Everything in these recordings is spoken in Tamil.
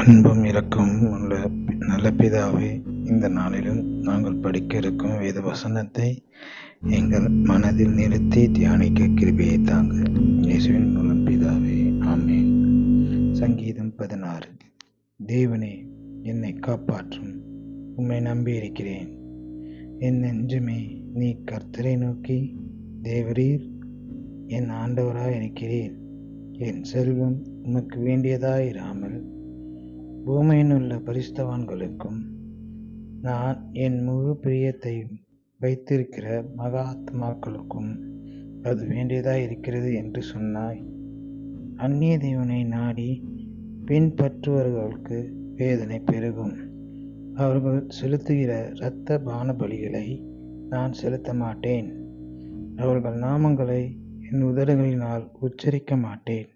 அன்பும் இரக்கமும் உள்ள நல்ல பிதாவே, இந்த நாளிலும் நாங்கள் படிக்க இருக்கும் வேத வசனத்தை எங்கள் மனதில் நிறுத்தி தியானிக்க கிருபையை தாங்க. இயேசுவின் மூலம் பிதாவே, ஆமேன். சங்கீதம் 16. தேவனே, என்னை காப்பாற்றும், உம்மை நம்பியிருக்கிறேன். என் நெஞ்சமே, நீ கர்த்தரை நோக்கி, தேவரீர் என் ஆண்டவராய் இருக்கிறீர். என் செல்வம் உமக்கு வேண்டியதாயிராமல் பூமியில் உள்ள பரிசுத்தவான்களுக்கும் நான் என் முழு பிரியத்தை வைத்திருக்கிற மகாத்மாக்களுக்கும் அது வேண்டியதாய் இருக்கிறது என்று சொன்னாய். அந்நிய தேவனை நாடி பின்பற்றுவர்களுக்கு வேதனை பெருகும். அவர்கள் செலுத்துகிற இரத்த பான பலிகளை நான் செலுத்த மாட்டேன். அவர்கள் நாமங்களை என் உதடுகளினால் உச்சரிக்க மாட்டேன்.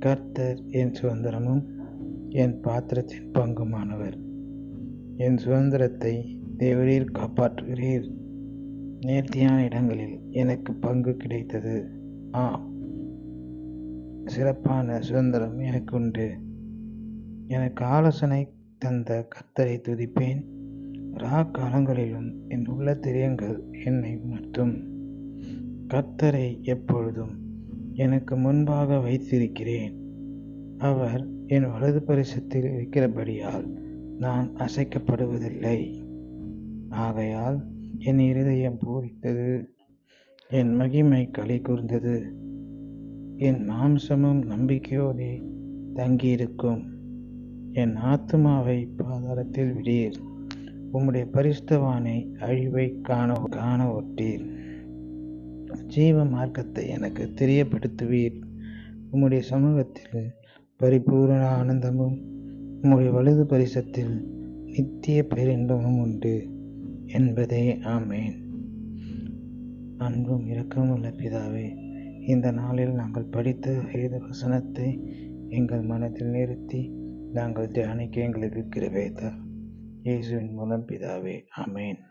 கர்த்தர் என் சுதந்திரமும் என் பாத்திரத்தின் பங்குமானவர். என் சுதந்திரத்தை தேவரீர் காப்பாற்றுகிறீர். நேர்த்தியான இடங்களில் எனக்கு பங்கு கிடைத்தது. சிறப்பான சுதந்திரம் எனக்கு உண்டு. எனக்கு ஆலோசனை தந்த கர்த்தரை துதிப்பேன். காலங்களிலும் என் உள்ள திரியங்கள் என்னை உணர்த்தும். கர்த்தரை எப்பொழுதும் எனக்கு முன்பாக வைத்திருக்கிறேன். அவர் என் வலது பரிசத்தில் இருக்கிறபடியால் நான் அசைக்கப்படுவதில்லை. ஆகையால் என் இருதயம் பூரித்தது, என் மகிமை களி கூர்ந்தது. என் மாம்சமும் நம்பிக்கையோடு தங்கியிருக்கும். என் ஆத்துமாவை பாதாளத்தில் விடீர். உம்முடைய பரிசுத்தவானை அழிவை காண ஒட்டீர். ஜீவ மார்க்கத்தை எனக்கு தெரியப்படுத்துவீர். உம்முடைய சமூகத்தில் பரிபூரண ஆனந்தமும் உம்முடைய வலது பரிசத்தில் நித்திய பேரின்பமும் உண்டு என்பதே. ஆமேன். அன்பும் இரக்கமும் உள்ள பிதாவே, இந்த நாளில் நாங்கள் படித்த வேத வசனத்தை எங்கள் மனதில் நிறுத்தி நாங்கள் தியானிக்க எங்களுக்கு கிருபை தார். இயேசுவின் மூலம் பிதாவே, ஆமேன்.